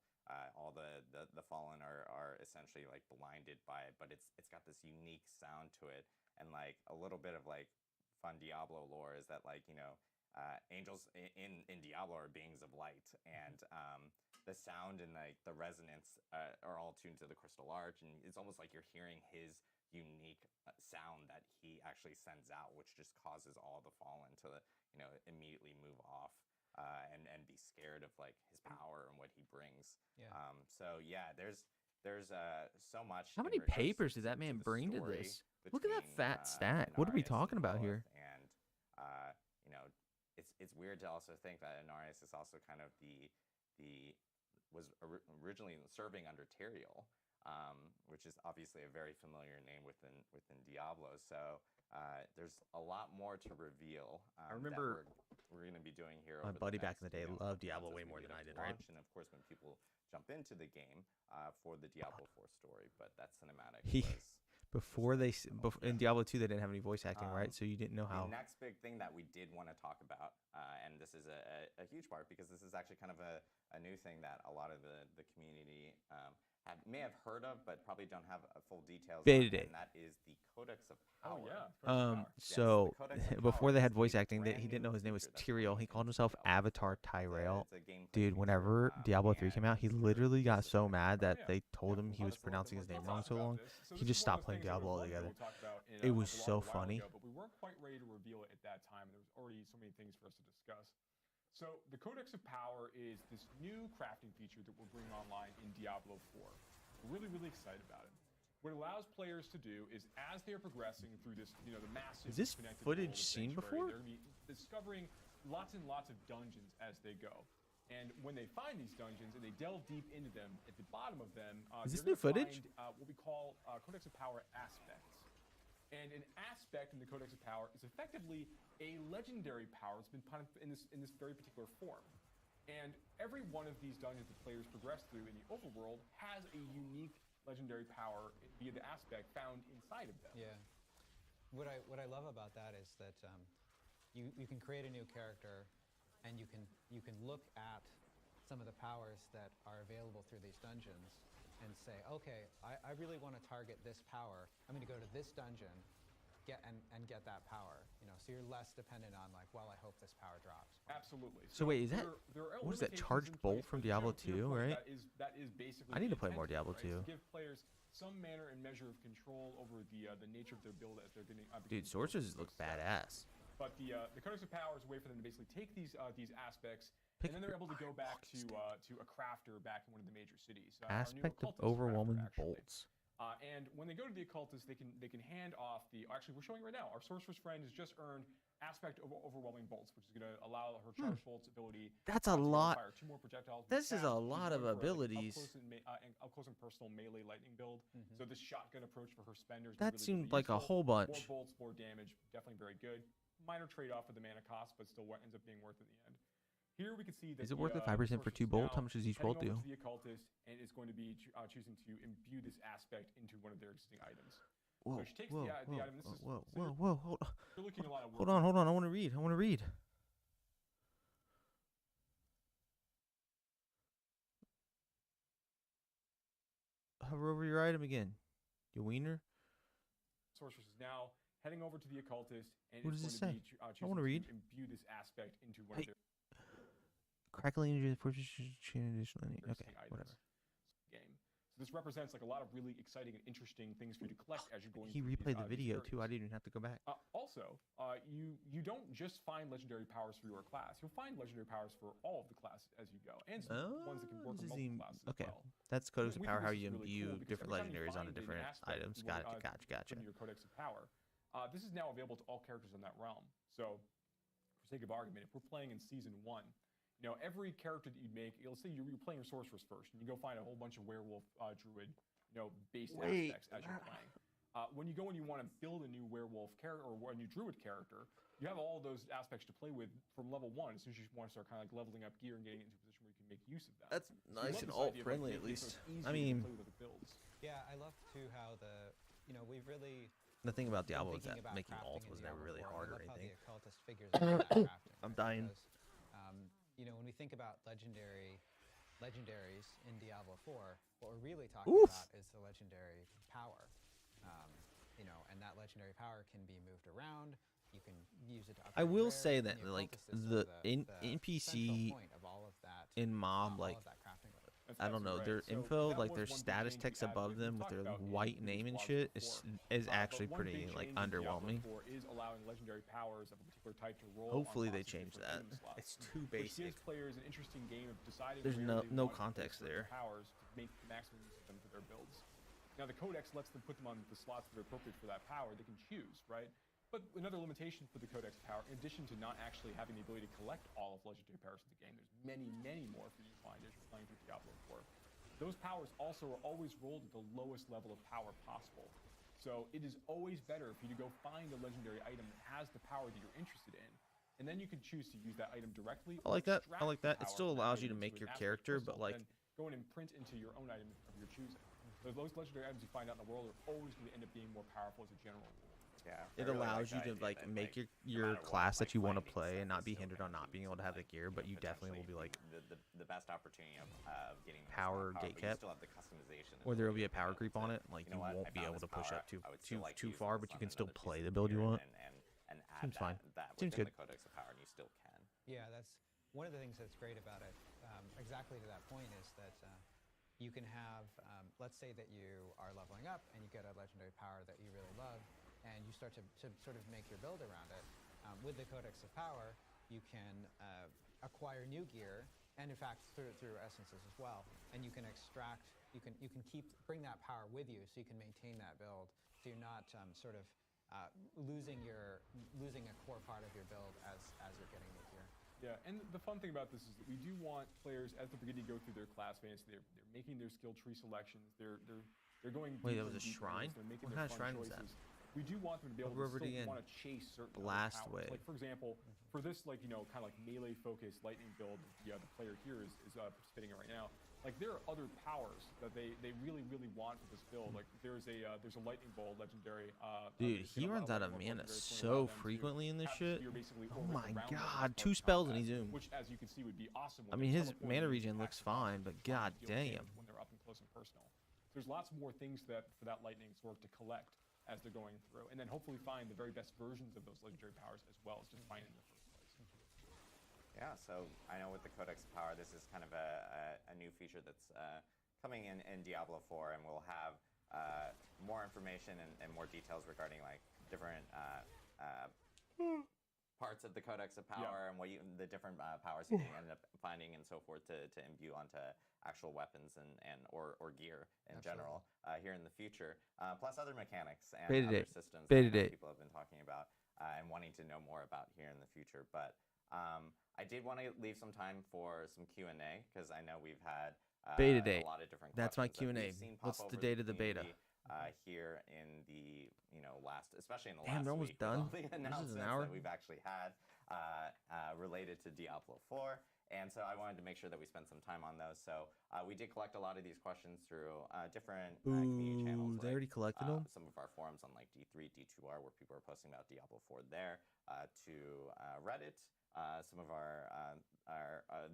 All the fallen are essentially like blinded by it, but it's got this unique sound to it, and like a little bit of like fun Diablo lore is that like angels in Diablo are beings of light, and the sound and like the resonance are all tuned to the crystal arch, and it's almost like you're hearing his unique sound that he actually sends out, which just causes all the fallen to immediately move off. And be scared of like his power and what he brings. Yeah. So yeah, there's so much. How in many regards papers did to that man the bring to story this? Look at that between, fat stack. What are we Inarius talking and about Lilith. here? And it's weird to also think that Inarius is also kind of was originally serving under Tyrael, which is obviously a very familiar name within Diablo. So there's a lot more to reveal. I remember that we're going to be doing here. my over buddy the back in the next, day loved months Diablo as way we more get than I into did, right? launch, and of course, when people jump into the game for the Diablo 4 story, but that cinematic Before in Diablo 2 they didn't have any voice acting, right? So you didn't know how. The next big thing that we did want to talk about, and this is a huge part because this is actually kind of a a new thing that a lot of the community may have heard of, but probably don't have full details on, and that is the Codex of Power. Oh, yeah. Codex of Power. So Yes, before they had voice Power is acting, the he brand didn't know new his name was feature that's Tyrael. coming He called into himself Diablo. Avatar Tyrell. It's a gameplay Dude, feature, whenever Diablo 3 came out, he and literally got it's so mad that yeah. they told him he was Let us know pronouncing his what name you wrong thought so about long. this. So He this just is one of stopped those playing things that Diablo we wanted altogether. to talk about in It a was vlog so a while funny. ago, but we weren't quite ready to reveal it at that time, and there was already so many things for us to discuss. So the Codex of Power is this new crafting feature that we're bringing online in Diablo 4. We're really, really excited about it. What it allows players to do is, as they're progressing through this, the massive Is this connected footage world of seen Sanctuary, before? they're going to be discovering lots and lots of dungeons as they go. And when they find these dungeons and they delve deep into them, at the bottom of them, Is this they're new gonna footage? find, what we call Codex of Power aspects. And an aspect in the Codex of Power is effectively a legendary power that's been put in this very particular form. And every one of these dungeons that players progress through in the overworld has a unique legendary power via the aspect found inside of them. Yeah. What I love about that is that you can create a new character, and you can look at some of the powers that are available through these dungeons and say, okay, I really want to target this power. I'm going to go to this dungeon, get that power. So you're less dependent on like, well, I hope this power drops. Absolutely. So wait, is that what is that limitations charged in bolt place, from but, Diablo to your 2, point, right? That is basically. I need the to play more intent, Diablo right? Is 2. to give players some manner and measure of control over the nature of their build as they're getting. Dude, sorcerers look badass. But the Codex of Power is a way for them to basically take these aspects, Pick and then they're able to go back August. to a crafter back in one of the major cities. Our new Aspect of occultist crafter, overwhelming actually. bolts. And when they go to the occultist, they can hand off the. Actually, we're showing right now. Our sorcerer's friend has just earned aspect of overwhelming bolts, which is going to allow her charge bolts ability. That's a to lot. fire 2 more projectiles. This is a She's lot going of for, like, abilities. up close and personal melee lightning build. So this shotgun approach for her spenders. That really, seemed really like a useful. whole bunch. More bolts, more damage. Definitely very good. Minor trade-off for the mana cost, but still what ends up being worth it in the end. Here we can see that Is it worth it 5% for 2 sorceress bolts? now How much does each heading bolt over do? to the occultist, and is going to be choosing to imbue this aspect into one of their existing items. Whoa, So she takes whoa, the whoa, item. This is whoa, so whoa, whoa, hold on. you're looking a lot of work. Hold on. I want to read. Hover over your item again. You wiener. Sorceress is now heading over to the occultist, and What is does going it to say? be I choosing wanna to read. imbue this aspect into one Hey. of their Crackling energy for additional. Okay, existing items. whatever. Game. So this represents like a lot of really exciting and interesting things for you to collect as you're going. He through replayed the these video too. I areas. didn't even have to go back. Also, you don't just find legendary powers for your class. You'll find legendary powers for all of the classes as you go, and some ones that can work on multiple classes okay. as well. That's Codex of We Power. think How this you is really imbue cool because different every time you legendaries onto find an different aspect items. you want, Gotcha. From your Codex of Power, this is now available to all characters in that realm. So, for sake of argument, if we're playing in Season 1, every character that you make, let's say you're playing your sorceress first, and you go find a whole bunch of werewolf, druid, based aspects as you're playing. When you go and you want to build a new werewolf character or a new druid character, you have all those aspects to play with from level 1. As soon as you want to start kind of like leveling up gear and getting into a position where you can make use of them. That's So we nice love and this alt idea of, friendly like, at making it so least. it's easier I to mean, play with other builds. Yeah, I love too how we've really the thing about been Diablo is thinking that about making crafting alt in was never Diablo really 4. hard or I love how anything. the occultist figures into that crafting. I'm right? dying. Because, when we think about legendaries in Diablo 4, what we're really talking about is the legendary power. And that legendary power can be moved around. You can use it to I upgrade will rares, say and that the like occultist is the sort of NPC central point of all of that, in Mob, all like of that crafting. That's I don't know, absolutely their right. So info, that like was their one big status change text we added, above like we them with talked their about in white previous name and vlogs shit before. is actually But one pretty big like change in Diablo underwhelming. 4 is allowing legendary powers of a particular type to roll. Hopefully on they lots of change different that. item slots, It's too which basic. gives players an interesting game of deciding. There's where no- they no want to context place certain there. powers to make the maximum use of them for their builds. Now the Codex lets them put them on the slots that are appropriate for that power. They can choose, right? But another limitation for the Codex power, in addition to not actually having the ability to collect all of legendary powers in the game, there's many, many more for you to find as you're playing through Diablo 4. Those powers also are always rolled at the lowest level of power possible. So it is always better for you to go find a legendary item that has the power that you're interested in, and then you can choose to use that item directly. I or like that. I extract like the that. It power still from that allows you item to make into your an aspect character, but crystal, like then go in and print into your own item of your choosing. So those legendary items you find out in the world are always going to end up being more powerful as a general rule. Yeah, I It really allows like you the to idea like that, make like, your no matter what, class that like, you want to finding play and stuff not is be still hindered on gonna not be, being able to have the like, gear, but you definitely will be like the best opportunity of getting the most power amount of power, gate but you kept, still have the customization or there will ability be a of being power able creep to, on it. Like you you know what, I won't be found able this to push power, up too I would still like to too use far, this but you on can still another play piece the of build you gear want. and add Seems fine. that Seems within good. the Codex of Power, and you still can. Yeah, that's one of the things that's great about it. Exactly to that point is that you can have, let's say that you are leveling up and you get a legendary power that you really love, and you start to sort of make your build around it. With the Codex of Power, you can acquire new gear, and in fact through essences as well, and you can extract, you can bring that power with you, so you can maintain that build, so you're not sort of losing a core part of your build as you're getting new gear. Yeah, and the fun thing about this is that we do want players, as they're beginning to go through their class fantasy, they're making their skill tree selections. They're going. Wait, deeper that was and a deeper in shrine? this, They're making What their kind of fun shrine is that? choices. We do want them to be able I'll to go over it still again. want to chase certain other Blast powers. wave. Like for example, for this like kind of like melee focused lightning build, the player here is participating in right now. Like there are other powers that they really want for this build. Like there's a lightning bolt legendary. Dude, he runs out of mana so frequently in this shit. Oh my god, 2 spells and he zoomed. Which, as you can see, would be awesome. I mean, his mana regen looks fine, but god damn. When they're up and close and personal, there's lots more things for that lightning sword to collect as they're going through, and then hopefully find the very best versions of those legendary powers as well as just finding them in the first place. Yeah, so I know with the Codex of Power, this is kind of a new feature that's coming in Diablo 4, and we'll have more information and more details regarding like different parts of the Codex of Power and the different powers you can end up finding and so forth to imbue onto actual weapons and or gear in general here in the future, plus other mechanics and other systems that people have been talking about and wanting to know more about here in the future. But I did want to leave some time for some Q&A because I know we've had beta date. A lot of different That's my questions Q&A. What's the date of the beta? Here in the especially in the Damn, last we're almost week, done. with all the This is an announcements hour. that we've actually had related to Diablo 4, and so I wanted to make sure that we spent some time on those. So we did collect a lot of these questions through different community channels. They already collected them? Some of our forums on like D3, D2R, where people are posting about Diablo 4 there, to Reddit. Some of our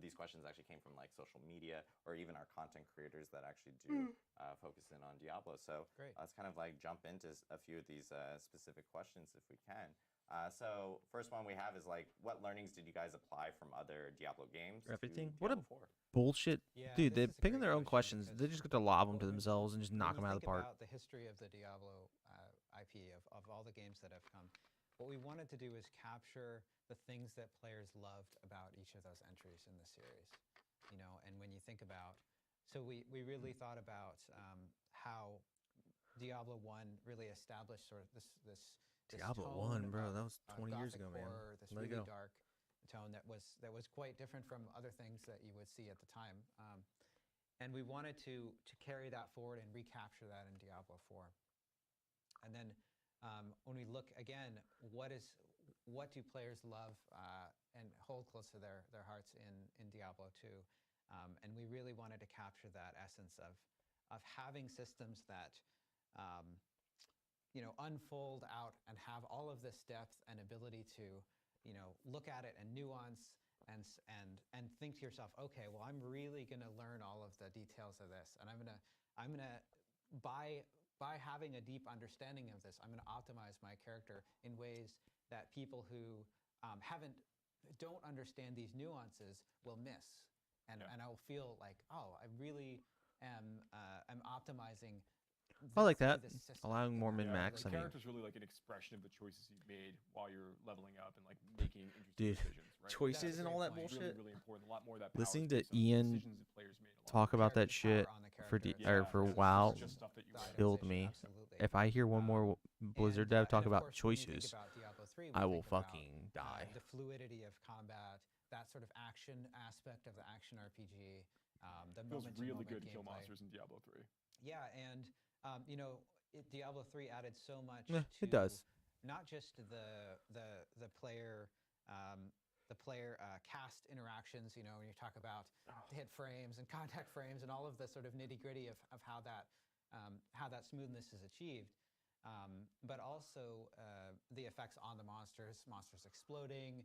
these questions actually came from like social media or even our content creators that actually do focus in on Diablo. So let's kind of like jump into a few of these specific questions if we can. So first one we have is like, what learnings did you guys apply from other Diablo games? Everything? To What a Diablo 4? bullshit. Yeah, Dude, they're this is a picking great their own question questions. because They just get to lob them to when- themselves and just knock them when out you of the think park. about the history of the Diablo IP of all the games that have come, what we wanted to do is capture the things that players loved about each of those entries in the series. You know, and when you think about, so we really thought about how Diablo 1 really established sort of this Diablo tone 1, bro, of, that was 20 years gothic ago, man. horror, this Let it really go. dark tone that was quite different from other things that you would see at the time. And we wanted to carry that forward and recapture that in Diablo 4. And then when we look again, what do players love and hold close to their hearts in Diablo 2? And we really wanted to capture that essence of having systems that unfold out and have all of this depth and ability to look at it and nuance and think to yourself, okay, well, I'm really going to learn all of the details of this, and I'm gonna by having a deep understanding of this, I'm going to optimize my character in ways that people who don't understand these nuances will miss, and I'll feel like, oh, I really am optimizing. I like that. Allowing more min-max. The character's really like an expression of the choices you've made while you're leveling up and like making interesting decisions, right? Choices and all that Really, bullshit. really important. A lot more of that power Listening is to based on Ian decisions that players made along talk the way. about that shit for WoW killed me. If I hear one more Blizzard dev talk about choices, I will fucking die. The fluidity of combat, that sort of action aspect of the action RPG, the feels really good to gameplay. kill monsters in Diablo 3. Yeah, and Diablo 3 added so much. It does. Not just the player cast interactions. You know, when you talk about hit frames and contact frames and all of the sort of nitty gritty of how that smoothness is achieved. but also the effects on the monsters exploding,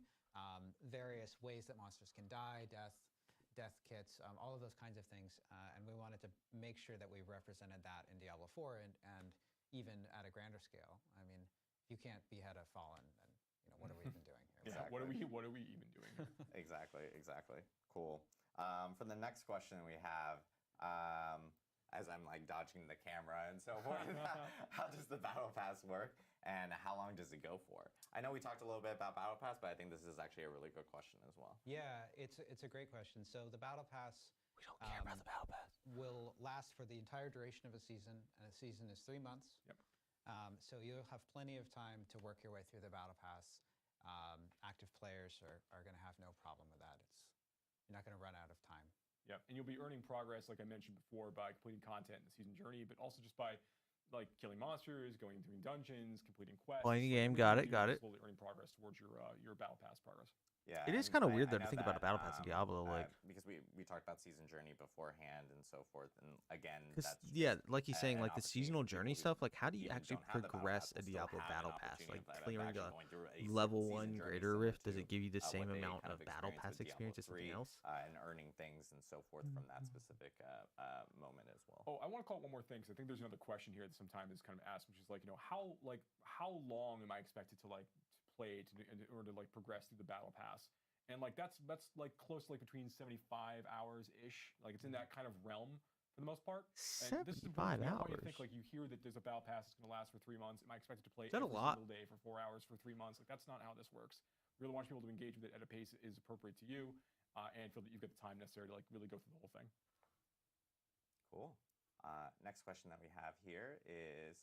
various ways that monsters can die, death kits, all of those kinds of things. And we wanted to make sure that we represented that in Diablo 4 and even at a grander scale. I mean, if you can't behead a fallen, then what are we even doing here? Yeah, Exactly. what are we even doing here? Exactly. Cool. For the next question we have, as I'm like dodging the camera and so forth, how does the Battle Pass work, and how long does it go for? I know we talked a little bit about Battle Pass, but I think this is actually a really good question as well. Yeah, it's a great question. So the Battle Pass We don't care about the Battle Pass. will last for the entire duration of a season, and a season is 3 months. Yep. So you'll have plenty of time to work your way through the Battle Pass. Active players are going to have no problem with that. You're not going to run out of time. Yeah, and you'll be earning progress, like I mentioned before, by completing content in the season journey, but also just by like killing monsters, going through dungeons, completing quests. Playing a like, game, really got it. Slowly earning progress towards your battle pass progress. Yeah, It is and kind of I- weird I though to know think about a that, battle pass in Diablo, like because we talked about season journey beforehand and so forth, and again, because that's yeah, just like he's saying, an like the opportunity seasonal for journey people stuff. Like, how do you even actually don't have the battle progress pass a will still Diablo have an battle pass? opportunity Like of clearing actually a going through a level season 1 journey greater similar rift. Does to, it give you the same what they amount kind of battle experienced pass with experience Diablo as something 3, else? and earning things and so forth from that specific moment as well. Oh, I want to call it one more thing, because I think there's another question here that sometimes is kind of asked, which is like, how long am I expected to like play in order to like progress through the battle pass? And like that's like close to like between 75 hours ish. Like it's in that kind of realm for the most part. And this is 75 important. I don't want you to hours. think like you hear that there's a battle pass that's going to last for 3 months. Am I expected to play Is that a every lot? single day for 4 hours for 3 months? Like that's not how this works. We really want people to engage with it at a pace that is appropriate to you, and feel that you've got the time necessary to like really go through the whole thing. Cool. Next question that we have here is,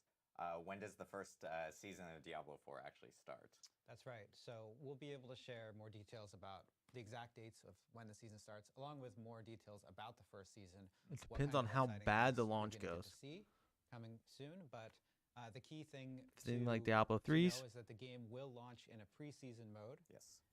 when does the first season of Diablo 4 actually start? That's right. So we'll be able to share more details about the exact dates of when the season starts, along with more details about the first season. It what depends kind on of how exciting bad the things launch you're gonna goes. get to see coming soon, but the key thing Thing to, like Diablo to 3's. know is that the game will launch in a pre-season mode, Yes.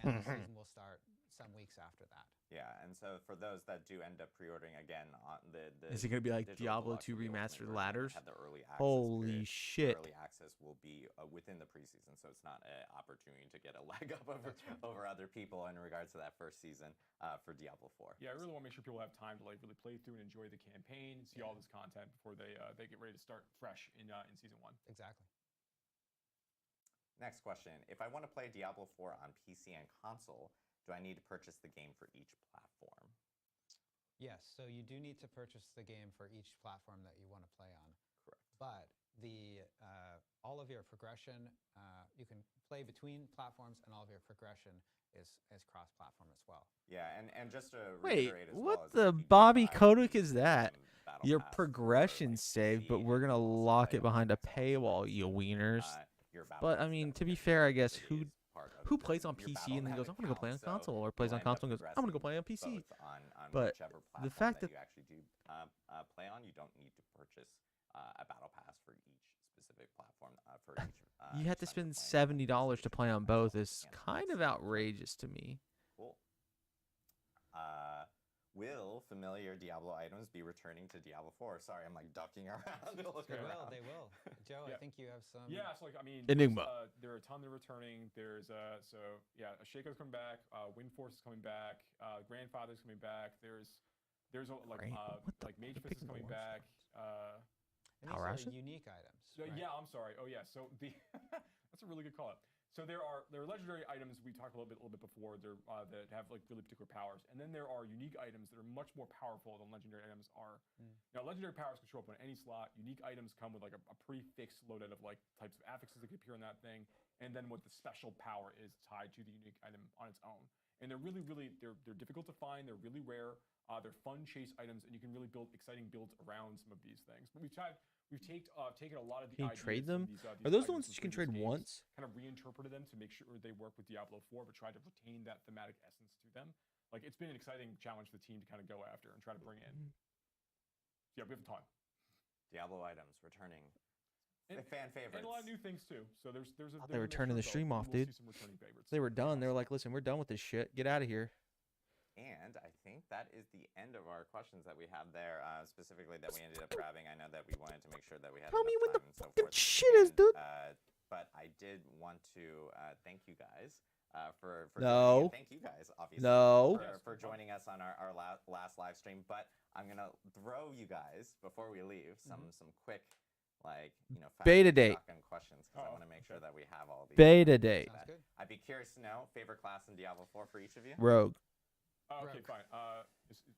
and the season will start some weeks after that. Yeah, and so for those that do end up pre-ordering again, on the Is it gonna be like digital Diablo deluxe 2 or the ultimate remastered version, ladders? have the early access Holy period. shit! Early access will be within the preseason, so it's not an opportunity to get a leg up over That's right. over other people in regards to that first season for Diablo 4. Yeah, I really want to make sure people have time to like really play through and enjoy the campaign and see all this content before they get ready to start fresh in season 1. Exactly. Next question: if I want to play Diablo 4 on PC and console, do I need to purchase the game for each platform? Yes, so you do need to purchase the game for each platform that you want to play on. Correct. But the all of your progression, you can play between platforms, and all of your progression is cross-platform as well. Yeah, and just to Wait, reiterate as what well, the if you do Bobby buy Kotick the, is that? Battle Your Pass for, progression's like, saved, PC, but we're and gonna you also lock play it behind a on Xbox paywall, One, you wieners. your Battle But Pass I is mean, gonna to be be fair, I guess it who is part of who your- plays on your PC Battle and then goes, Pass I'm gonna go play on account, so console, or plays you'll on end up console and goes, I'm gonna go play on PC. both on But whichever the platform fact that that- you actually do play on. You don't need to purchase a Battle Pass for each specific platform for each. You have each to time you're spend playing on $70 to PlayStation play on and both Xbox is and kind of PC. outrageous to me. Cool. Will familiar Diablo items be returning to Diablo 4? Sorry, I'm like ducking around. looking around. They will. Joe, Yeah. I think you have some. Yeah, so like I mean, Enigma. there are a ton that are returning. There's Shaco's coming back. Windforce is coming back. Grandfather's coming back. There's What the- Mage they're Fist is picking the coming worst back. And Power these Ration? are unique items. So, right? Yeah, I'm sorry. Oh yeah, so the that's a really good call out. So there are legendary items we talked a little bit before. They're that have like really particular powers, and then there are unique items that are much more powerful than legendary items are. Now, legendary powers can show up on any slot. Unique items come with like a pre-fixed loadout of like types of affixes that can appear on that thing, and then what the special power is tied to the unique item on its own. And they're really they're difficult to find. They're really rare. They're fun chase items, and you can really build exciting builds around some of these things. But we've taken a lot of the Can you ideas trade from them? these, Are those the items ones from that you can previous trade games, once? kind of reinterpreted them to make sure they work with Diablo 4, but try to retain that thematic essence to them. Like, it's been an exciting challenge for the team to kind of go after and try to bring in. Yeah, we have a ton. Diablo items returning. And, fan favorites. and a lot of new things too. So there's Thought they they were turning the stream off, We'll dude. see some returning favorites. They were done. They were like, listen, we're done with this shit. Get out of here. And I think that is the end of our questions that we have there, specifically that we ended up grabbing. I know that we wanted to make sure that we had Tell me enough when the time and so fucking forth. shit is, dude. But I did want to thank you guys for No. joining. Thank you guys, obviously, No. for joining us on our last live stream. But I'm gonna throw you guys before we leave some quick, like, fast Beta date. shotgun questions, because I want to make sure that we have all these. Beta date. Sounds good. I'd be curious to know favorite class in Diablo 4 for each of you. Rogue. Okay, Rogue. fine.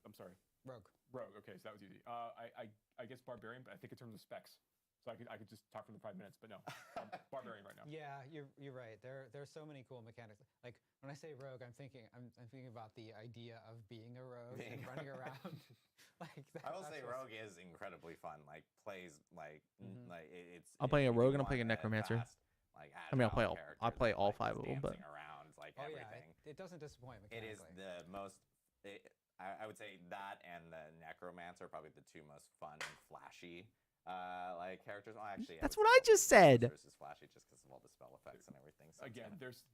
I'm sorry. Rogue. Rogue. Okay, so that was easy. I guess Barbarian, but I think in terms of specs. So I could just talk for the 5 minutes, but no, Barbarian right now. Yeah, you're right. There's so many cool mechanics. Like when I say rogue, I'm thinking about the idea of being a rogue and running around. I will say rogue is incredibly fun. Like plays like it's. I'm playing a if you rogue and I'm want playing a necromancer. fast, like, I mean, I'll play all character five of that's them, but dancing around like Oh yeah, everything. it doesn't disappoint It is mechanically. the most. I would say that and the necromancer are probably the two most fun and flashy like characters. Well, actually, That's would what say I just said. Versus flashy, just because of all the spell effects and everything. So Again, there's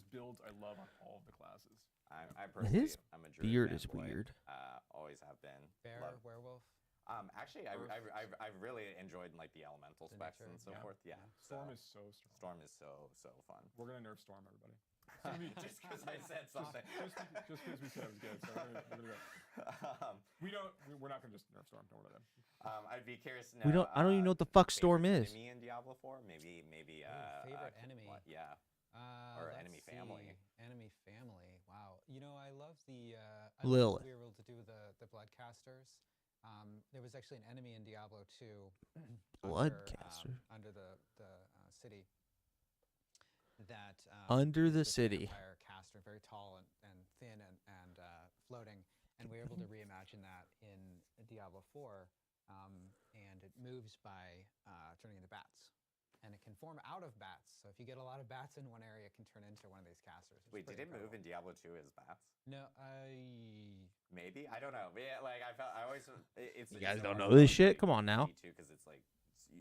builds I love on all of the classes. I personally, His I'm a druid beard is fanboy. weird. Always have been. Bear, Love- werewolf. Actually, I've really enjoyed like the elemental The specs nature, and so yeah. forth. Yeah, Storm so- is so strong. Storm is so fun. We're gonna nerf Storm, everybody. Just because I said something. Just because we said it was good, so we're gonna go. We're not gonna just nerf Storm. Don't worry about that. I'd be curious to know. I don't even know what the fuck Storm favorite is. Enemy in Diablo 4? Maybe. favorite enemy. Yeah. Or enemy Let's family. see. Enemy family. Wow. I love the. I Lilith. love that we were able to do the bloodcasters. There was actually an enemy in Diablo 2. Bloodcaster. Under the city. That Under the was this city. vampire caster, very tall and thin and floating, and we were able to reimagine that in Diablo 4. And it moves by turning into bats, and it can form out of bats. So if you get a lot of bats in one area, it can turn into one of these casters. It's Wait, did pretty it move incredible. in Diablo 2 as bats? No, Maybe, I don't know. Yeah, like I always. It's You guys it's don't hard know to this shit? relate Come on now. too, because it's like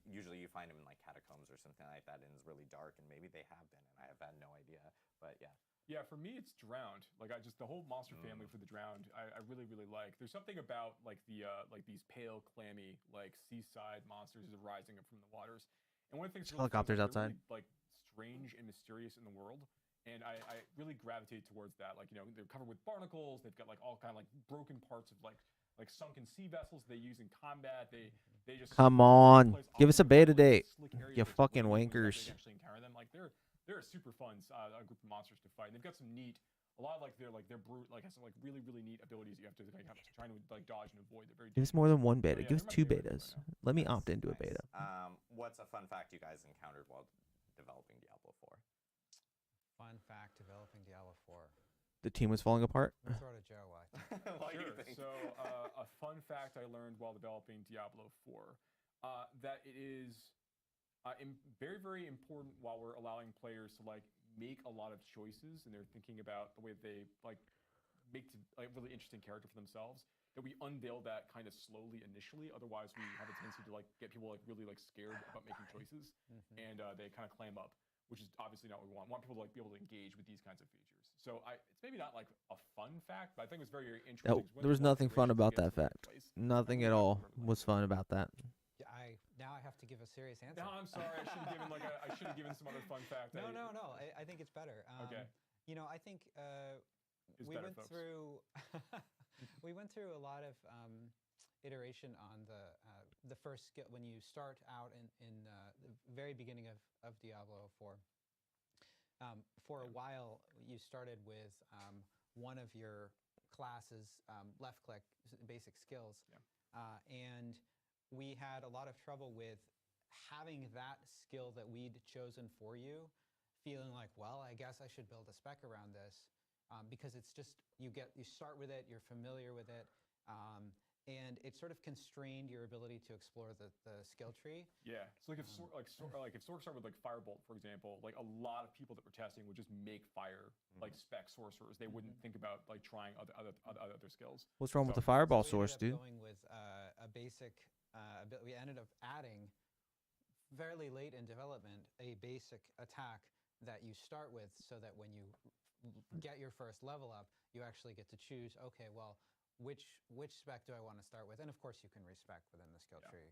usually you find them in like catacombs or something like that, and it's really dark, and maybe they have been, and I have had no idea. But yeah. Yeah, for me it's Drowned. Like the whole monster family for the Drowned, I really like. There's something about like the like these pale, clammy, like seaside monsters that are rising up from the waters. And one of the things really fun is Helicopters they're outside. really, like strange and mysterious in the world. And I really gravitate towards that. Like, they're covered with barnacles. They've got like all kind of like broken parts of like sunken sea vessels they use in combat. They just Come on, place give us a off the beta like, date. slick areas You where it's fucking really cool wankers. to actually encounter them. Like they're a super fun group of monsters to fight. And they've got some neat. A lot of their brute has some like really neat abilities you have to like trying to like dodge and avoid. They're very. Give us more than one beta. yeah, Give us they're my 2 favorite right betas. now. Let me opt into a Nice. beta. What's a fun fact you guys encountered while developing Diablo 4? fun fact developing Diablo 4. The team was falling apart. Let's throw to Joe. What do you Sure. think? So a fun fact I learned while developing Diablo 4, that it is very, very important while we're allowing players to like make a lot of choices and they're thinking about the way they like make a really interesting character for themselves. That we unveil that kind of slowly initially. Otherwise, we have a tendency to like get people like really like scared about making choices, and they kind of clam up, which is obviously not what we want. We want people to like be able to engage with these kinds of features. So it's maybe not like a fun fact, but I think it was very, very interesting. No, there was nothing fun about that fact. Nothing at all was fun about that. Yeah, now I have to give a serious answer. No, I'm sorry. I should have given some other fun fact. No. I think it's better. Okay. You know, I think It's we better, went folks. through we went through a lot of iteration on the first skill when you start out in the very beginning of Diablo 4. For a while, you started with one of your classes left click basic skills, and we had a lot of trouble with having that skill that we'd chosen for you feeling like, well, I guess I should build a spec around this, because it's just you start with it, you're familiar with it, and it sort of constrained your ability to explore the skill tree. Yeah. So if Sork started with like Firebolt, for example, like a lot of people that were testing would just make fire like spec sorcerers. They wouldn't think about like trying other skills. What's wrong with So- the fireball So we source, ended dude? up going with a basic. We ended up adding fairly late in development a basic attack that you start with, so that when you get your first level up, you actually get to choose, okay, well, which spec do I want to start with? And of course, you can respec within the skill tree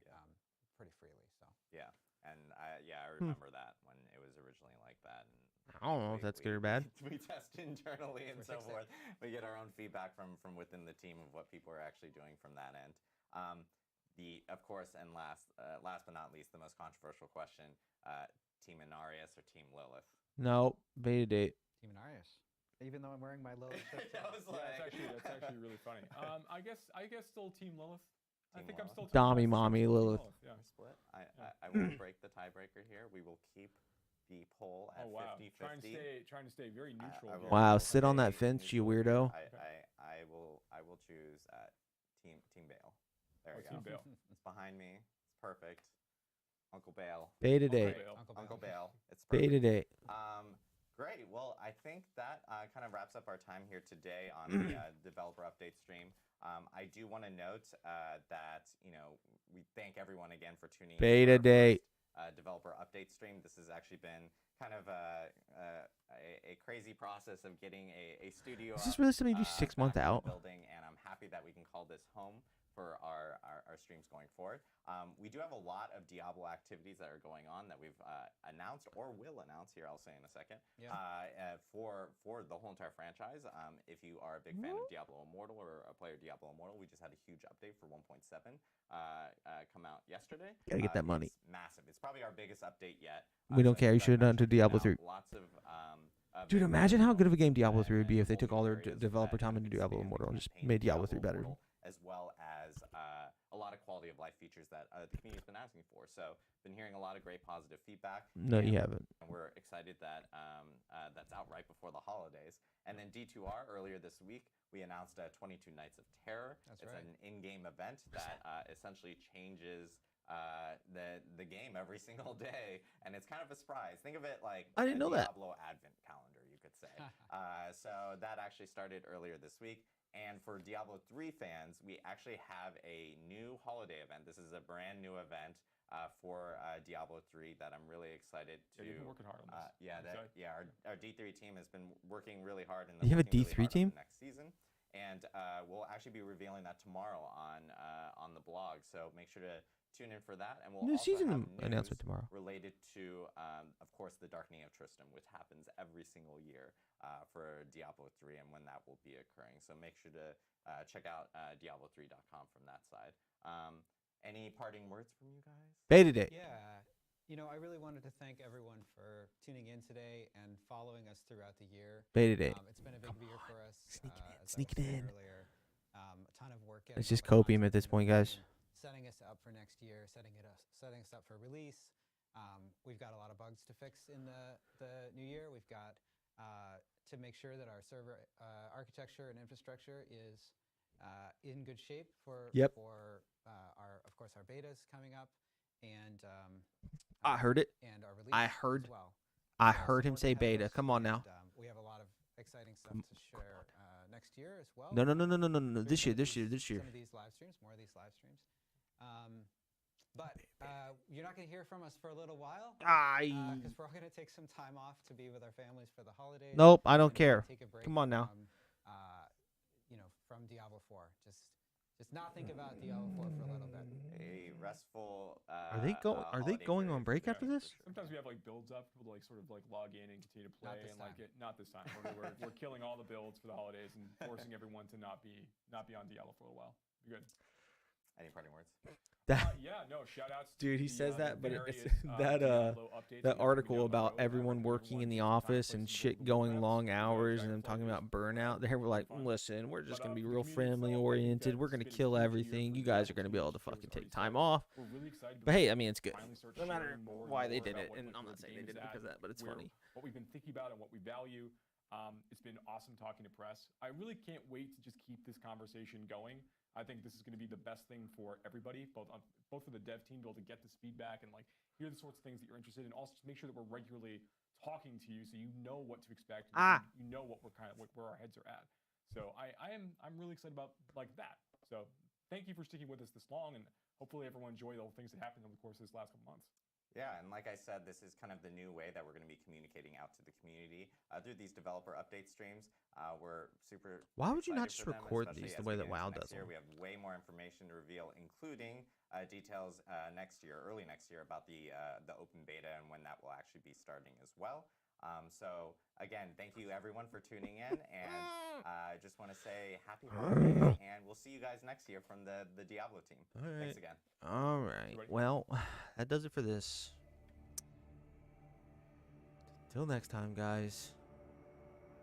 pretty freely. So yeah, and I remember that when it was originally like that. And I don't know if that's good or bad. We test internally and so forth. We get our own feedback from within the team of what people are actually doing from that end. Of course, and last but not least, the most controversial question: Team Inarius or Team Lilith? No, beta date. Team Inarius. Even though I'm wearing my Lilith shirt. That's actually really funny. I guess still Team Lilith. I think I'm still Dommy Mommy Lilith. Yeah. Split. I will break the tiebreaker here. We will keep the poll at 50-50. Trying to stay very neutral. Wow, sit on that fence, you weirdo. I will choose Team Bale. There we go. Team Bale. It's behind me. It's perfect. Uncle Bale. Beta date. Uncle Bale. It's perfect. Beta date. Great. Well, I think that kind of wraps up our time here today on the developer update stream. I do want to note that we thank everyone again for tuning in. Beta date. Developer update stream. This has actually been kind of a crazy process of getting a studio. Is this really something you do 6 months out? Building, and I'm happy that we can call this home for our streams going forward. We do have a lot of Diablo activities that are going on that we've announced or will announce here, I'll say in a second, for the whole entire franchise. If you are a big fan of Diablo Immortal or a player of Diablo Immortal, we just had a huge update for 1.7 come out yesterday. Gotta get that money. It's massive. It's probably our biggest update yet. We don't care. You should have done to Diablo 3. Lots of Dude, imagine how good of a game Diablo 3 would be if they took all their developer time into Diablo Immortal and just made Diablo 3 better. As well as a lot of quality of life features that the community's been asking for. So, been hearing a lot of great positive feedback. No, you haven't. And we're excited that that's out right before the holidays. And then D2R earlier this week, we announced 22 Nights of Terror. It's an in-game event that essentially changes the game every single day, and it's kind of a surprise. Think of it like I didn't know that. Diablo advent calendar, you could say. So that actually started earlier this week. And for Diablo 3 fans, we actually have a new holiday event. This is a brand new event for Diablo 3 that I'm really excited to. Yeah, you've been working hard on this. Our D3 team has been working really hard. You have a D3 team? Next season, and we'll actually be revealing that tomorrow on the blog. So make sure to tune in for that. And we'll new also season have announcement tomorrow related to, of course, the Darkening of Tristan, which happens every single year for Diablo 3, and when that will be occurring. So make sure to check out Diablo3.com from that side. Any parting words from you guys? Beta date. Yeah. I really wanted to thank everyone for tuning in today and following us throughout the year. Beta date. It's been a big year for us. Sneak it in. Earlier. A ton of work. It's just copium at this point, guys. Setting us up for next year, setting us up for release. We've got a lot of bugs to fix in the new year. We've got to make sure that our server architecture and infrastructure is in good shape for our betas coming up, and I heard it. And our release as well. I heard him say beta. Come on now. And, we have a lot of exciting stuff to share next year as well. No. This year. Some of these live streams, more of these live streams. But you're not going to hear from us for a little while because we're all going to take some time off to be with our families for the holidays. Nope, I don't care. Take a break Come on now. From Diablo 4. Just not think about Diablo 4 for a little bit. A restful. Are they going on break after this? Sometimes we have builds up, people to sort of log in and continue to play Not this time. We're killing all the builds for the holidays and forcing everyone to not be on Diablo for a while. Be good. Any parting words? Shout outs. Dude, he says that, but it's that article about everyone working in the office and shit going long hours and them talking about burnout. They were like, listen, we're just gonna be real family oriented. We're gonna kill everything. You guys are gonna be able to fucking take time off. But hey, I mean, it's good. No matter why they did it, and I'm not saying they did it because of that, but it's funny. What we've been thinking about and what we value. It's been awesome talking to press. I really can't wait to just keep this conversation going. I think this is going to be the best thing for everybody, both for the dev team to be able to get this feedback and hear the sorts of things that you're interested in. Also, just make sure that we're regularly talking to you so you know what to expect. And you know what where our heads are at. So I'm really excited about that. So thank you for sticking with us this long, and hopefully everyone enjoyed all the things that happened over the course of this last couple months. Yeah, and like I said, this is kind of the new way that we're going to be communicating out to the community through these developer update streams. We're super. Why would you not excited just for them, record especially these the as way we that get into WoW next does year. them? We have way more information to reveal, including details next year, early next year, about the open beta and when that will actually be starting as well. So again, thank you everyone for tuning in, and I just want to say happy holidays, and we'll see you guys next year from the Diablo team. All right. Thanks again. All right. Well, that does it for this. Till next time, guys.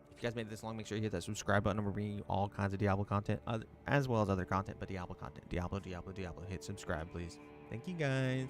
If you guys made it this long, make sure you hit that subscribe button. We're bringing you all kinds of Diablo content, as well as other content, but Diablo content. Diablo. Hit subscribe, please. Thank you, guys.